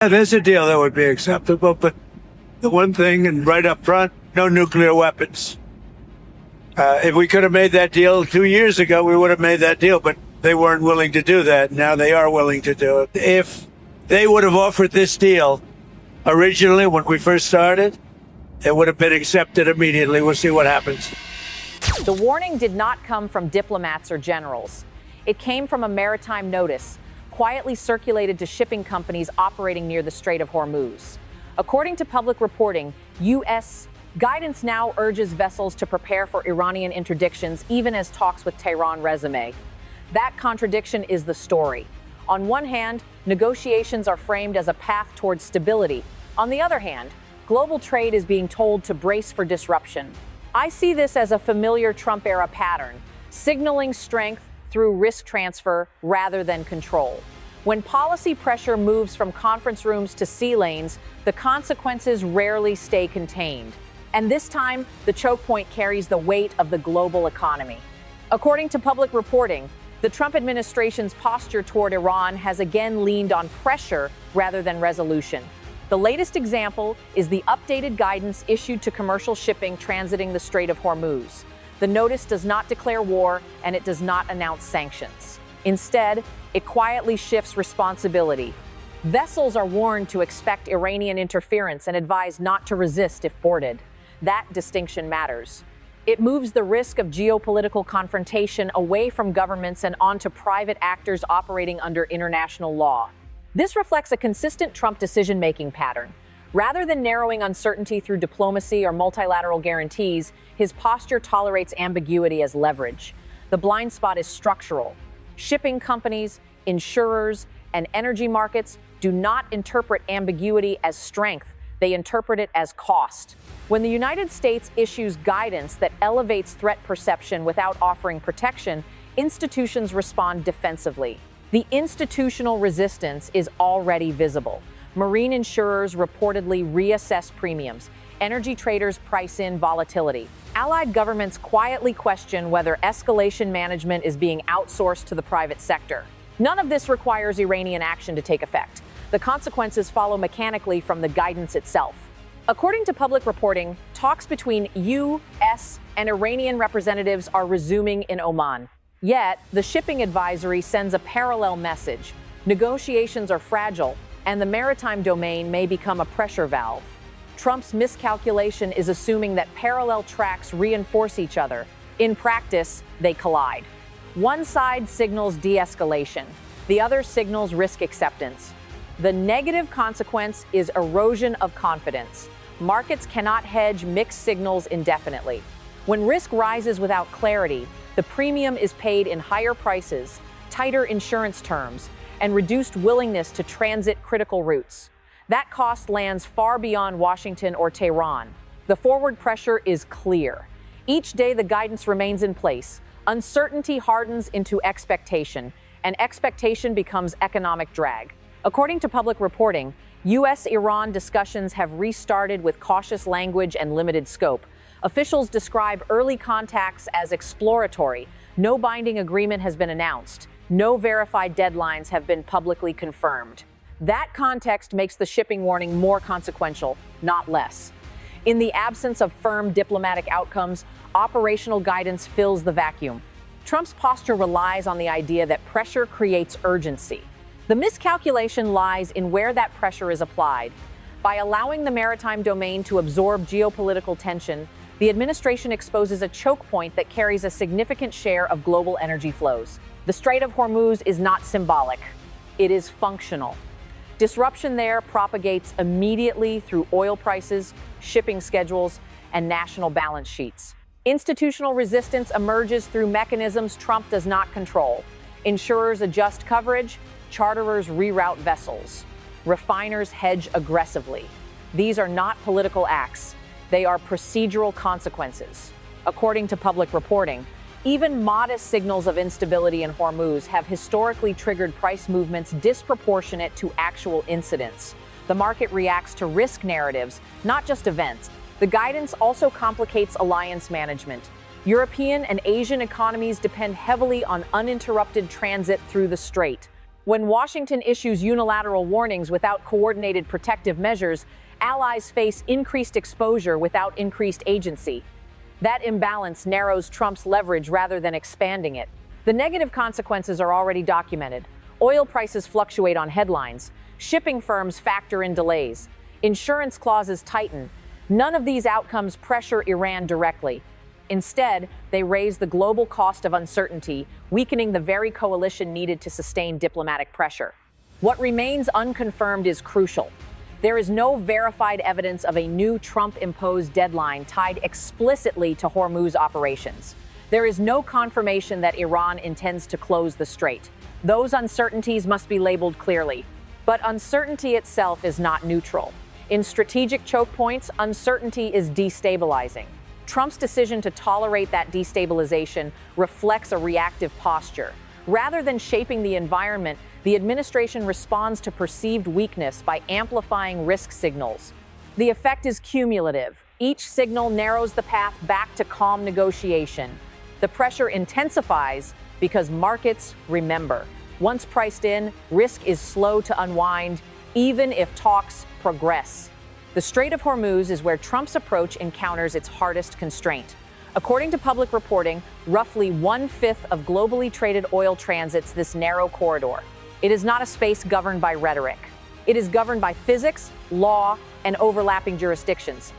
Yeah, there's a deal that would be acceptable, but the one thing, and right up front, no nuclear weapons. If we could have made that deal 2 years ago, we would have made that deal, but they weren't willing to do that. Now they are willing to do it. If they would have offered this deal originally when we first started, it would have been accepted immediately. We'll see what happens. The warning did not come from diplomats or generals. It came from a maritime notice, quietly circulated to shipping companies operating near the Strait of Hormuz. According to public reporting, U.S. guidance now urges vessels to prepare for Iranian interdictions, even as talks with Tehran resume. That contradiction is the story. On one hand, negotiations are framed as a path towards stability. On the other hand, global trade is being told to brace for disruption. I see this as a familiar Trump-era pattern, signaling strength through risk transfer rather than control. When policy pressure moves from conference rooms to sea lanes, the consequences rarely stay contained. And this time, the choke point carries the weight of the global economy. According to public reporting, the Trump administration's posture toward Iran has again leaned on pressure rather than resolution. The latest example is the updated guidance issued to commercial shipping transiting the Strait of Hormuz. The notice does not declare war and it does not announce sanctions. Instead, it quietly shifts responsibility. Vessels are warned to expect Iranian interference and advised not to resist if boarded. That distinction matters. It moves the risk of geopolitical confrontation away from governments and onto private actors operating under international law. This reflects a consistent Trump decision-making pattern. Rather than narrowing uncertainty through diplomacy or multilateral guarantees, his posture tolerates ambiguity as leverage. The blind spot is structural. Shipping companies, insurers, and energy markets do not interpret ambiguity as strength. They interpret it as cost. When the United States issues guidance that elevates threat perception without offering protection, institutions respond defensively. The institutional resistance is already visible. Marine insurers reportedly reassess premiums. Energy traders price in volatility. Allied governments quietly question whether escalation management is being outsourced to the private sector. None of this requires Iranian action to take effect. The consequences follow mechanically from the guidance itself. According to public reporting, talks between U.S. and Iranian representatives are resuming in Oman. Yet, the shipping advisory sends a parallel message. Negotiations are fragile, and the maritime domain may become a pressure valve. Trump's miscalculation is assuming that parallel tracks reinforce each other. In practice, they collide. One side signals de-escalation. The other signals risk acceptance. The negative consequence is erosion of confidence. Markets cannot hedge mixed signals indefinitely. When risk rises without clarity, the premium is paid in higher prices, tighter insurance terms, and reduced willingness to transit critical routes. That cost lands far beyond Washington or Tehran. The forward pressure is clear. Each day the guidance remains in place. Uncertainty hardens into expectation, and expectation becomes economic drag. According to public reporting, U.S.-Iran discussions have restarted with cautious language and limited scope. Officials describe early contacts as exploratory. No binding agreement has been announced. No verified deadlines have been publicly confirmed. That context makes the shipping warning more consequential, not less. In the absence of firm diplomatic outcomes, operational guidance fills the vacuum. Trump's posture relies on the idea that pressure creates urgency. The miscalculation lies in where that pressure is applied. By allowing the maritime domain to absorb geopolitical tension, the administration exposes a choke point that carries a significant share of global energy flows. The Strait of Hormuz is not symbolic. It is functional. Disruption there propagates immediately through oil prices, shipping schedules, and national balance sheets. Institutional resistance emerges through mechanisms Trump does not control. Insurers adjust coverage, charterers reroute vessels. Refiners hedge aggressively. These are not political acts. They are procedural consequences. According to public reporting, even modest signals of instability in Hormuz have historically triggered price movements disproportionate to actual incidents. The market reacts to risk narratives, not just events. The guidance also complicates alliance management. European and Asian economies depend heavily on uninterrupted transit through the strait. When Washington issues unilateral warnings without coordinated protective measures, allies face increased exposure without increased agency. That imbalance narrows Trump's leverage rather than expanding it. The negative consequences are already documented. Oil prices fluctuate on headlines. Shipping firms factor in delays. Insurance clauses tighten. None of these outcomes pressure Iran directly. Instead, they raise the global cost of uncertainty, weakening the very coalition needed to sustain diplomatic pressure. What remains unconfirmed is crucial. There is no verified evidence of a new Trump-imposed deadline tied explicitly to Hormuz operations. There is no confirmation that Iran intends to close the strait. Those uncertainties must be labeled clearly. But uncertainty itself is not neutral. In strategic choke points, uncertainty is destabilizing. Trump's decision to tolerate that destabilization reflects a reactive posture. Rather than shaping the environment, the administration responds to perceived weakness by amplifying risk signals. The effect is cumulative. Each signal narrows the path back to calm negotiation. The pressure intensifies because markets remember. Once priced in, risk is slow to unwind, even if talks progress. The Strait of Hormuz is where Trump's approach encounters its hardest constraint. According to public reporting, roughly 1/5 of globally traded oil transits this narrow corridor. It is not a space governed by rhetoric. It is governed by physics, law, and overlapping jurisdictions.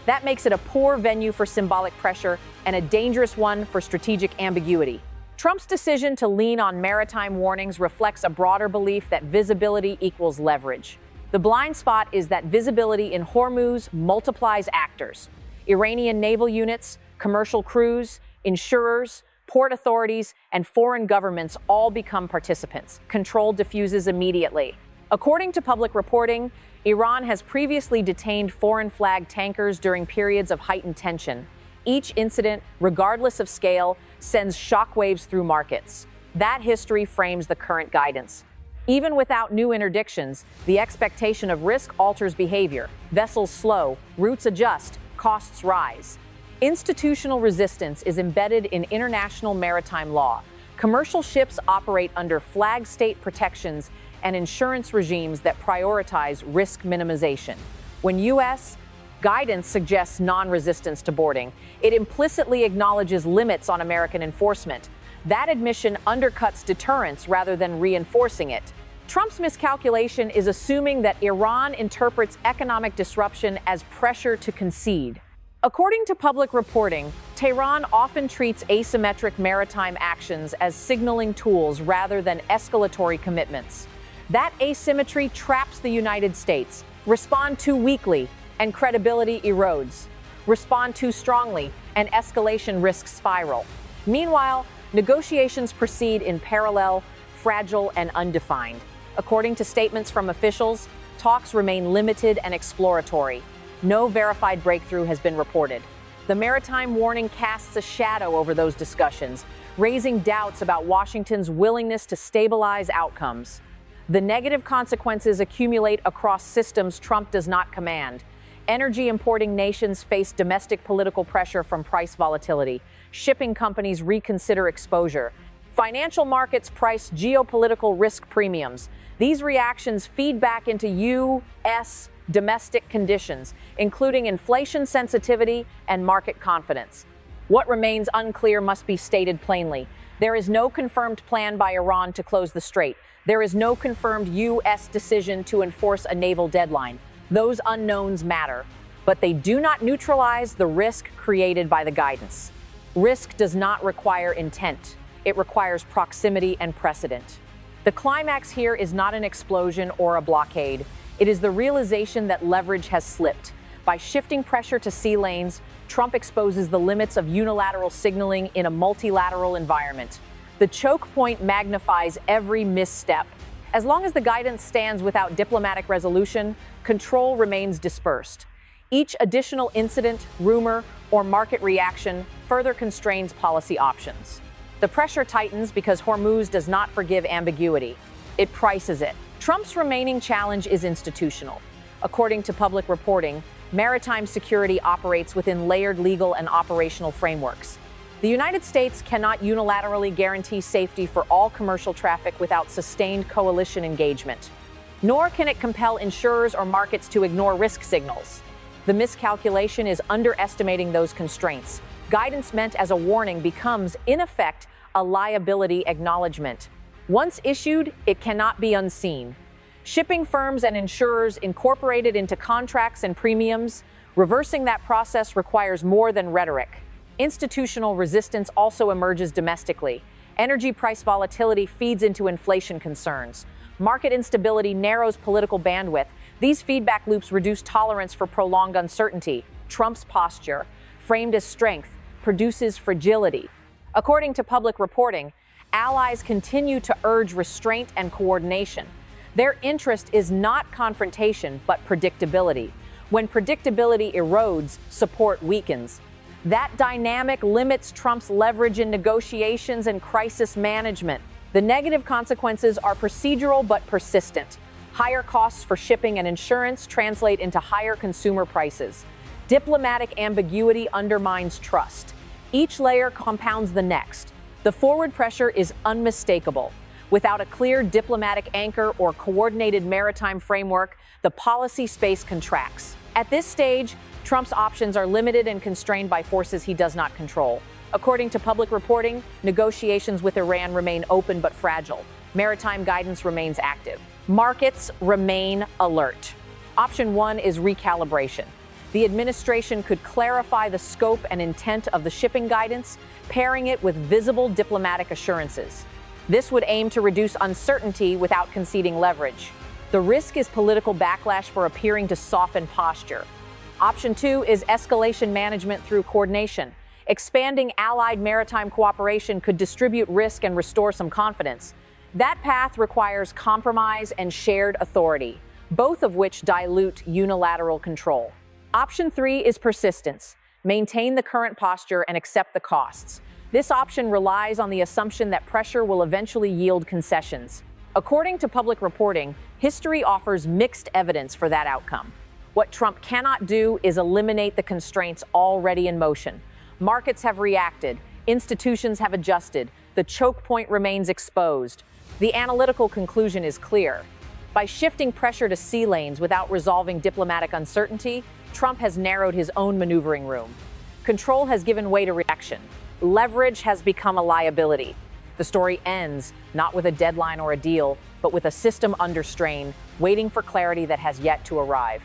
That makes it a poor venue for symbolic pressure and a dangerous one for strategic ambiguity. Trump's decision to lean on maritime warnings reflects a broader belief that visibility equals leverage. The blind spot is that visibility in Hormuz multiplies actors. Iranian naval units, commercial crews, insurers, port authorities, and foreign governments all become participants. Control diffuses immediately. According to public reporting, Iran has previously detained foreign flag tankers during periods of heightened tension. Each incident, regardless of scale, sends shockwaves through markets. That history frames the current guidance. Even without new interdictions, the expectation of risk alters behavior. Vessels slow, routes adjust, costs rise. Institutional resistance is embedded in international maritime law. Commercial ships operate under flag state protections and insurance regimes that prioritize risk minimization. When U.S. guidance suggests non-resistance to boarding, it implicitly acknowledges limits on American enforcement. That admission undercuts deterrence rather than reinforcing it. Trump's miscalculation is assuming that Iran interprets economic disruption as pressure to concede. According to public reporting, Tehran often treats asymmetric maritime actions as signaling tools rather than escalatory commitments. That asymmetry traps the United States. Respond too weakly, and credibility erodes. Respond too strongly, and escalation risks spiral. Meanwhile, negotiations proceed in parallel, fragile and undefined. According to statements from officials, talks remain limited and exploratory. No verified breakthrough has been reported. The maritime warning casts a shadow over those discussions, raising doubts about Washington's willingness to stabilize outcomes. The negative consequences accumulate across systems Trump does not command. Energy importing nations face domestic political pressure from price volatility. Shipping companies reconsider exposure. Financial markets price geopolitical risk premiums. These reactions feed back into U.S. domestic conditions, including inflation sensitivity and market confidence. What remains unclear must be stated plainly. There is no confirmed plan by Iran to close the strait. There is no confirmed U.S. decision to enforce a naval deadline. Those unknowns matter, but they do not neutralize the risk created by the guidance. Risk does not require intent. It requires proximity and precedent. The climax here is not an explosion or a blockade. It is the realization that leverage has slipped. By shifting pressure to sea lanes, Trump exposes the limits of unilateral signaling in a multilateral environment. The choke point magnifies every misstep. As long as the guidance stands without diplomatic resolution, control remains dispersed. Each additional incident, rumor, or market reaction further constrains policy options. The pressure tightens because Hormuz does not forgive ambiguity. It prices it. Trump's remaining challenge is institutional. According to public reporting, maritime security operates within layered legal and operational frameworks. The United States cannot unilaterally guarantee safety for all commercial traffic without sustained coalition engagement. Nor can it compel insurers or markets to ignore risk signals. The miscalculation is underestimating those constraints. Guidance meant as a warning becomes, in effect, a liability acknowledgement. Once issued, it cannot be unseen. Shipping firms and insurers incorporate it into contracts and premiums. Reversing that process requires more than rhetoric. Institutional resistance also emerges domestically. Energy price volatility feeds into inflation concerns. Market instability narrows political bandwidth. These feedback loops reduce tolerance for prolonged uncertainty. Trump's posture, framed as strength, produces fragility. According to public reporting, allies continue to urge restraint and coordination. Their interest is not confrontation, but predictability. When predictability erodes, support weakens. That dynamic limits Trump's leverage in negotiations and crisis management. The negative consequences are procedural but persistent. Higher costs for shipping and insurance translate into higher consumer prices. Diplomatic ambiguity undermines trust. Each layer compounds the next. The forward pressure is unmistakable. Without a clear diplomatic anchor or coordinated maritime framework, the policy space contracts. At this stage, Trump's options are limited and constrained by forces he does not control. According to public reporting, negotiations with Iran remain open but fragile. Maritime guidance remains active. Markets remain alert. Option 1 is recalibration. The administration could clarify the scope and intent of the shipping guidance, pairing it with visible diplomatic assurances. This would aim to reduce uncertainty without conceding leverage. The risk is political backlash for appearing to soften posture. Option 2 is escalation management through coordination. Expanding allied maritime cooperation could distribute risk and restore some confidence. That path requires compromise and shared authority, both of which dilute unilateral control. Option 3 is persistence. Maintain the current posture and accept the costs. This option relies on the assumption that pressure will eventually yield concessions. According to public reporting, history offers mixed evidence for that outcome. What Trump cannot do is eliminate the constraints already in motion. Markets have reacted, institutions have adjusted, the choke point remains exposed. The analytical conclusion is clear. By shifting pressure to sea lanes without resolving diplomatic uncertainty, Trump has narrowed his own maneuvering room. Control has given way to reaction. Leverage has become a liability. The story ends not with a deadline or a deal, but with a system under strain, waiting for clarity that has yet to arrive.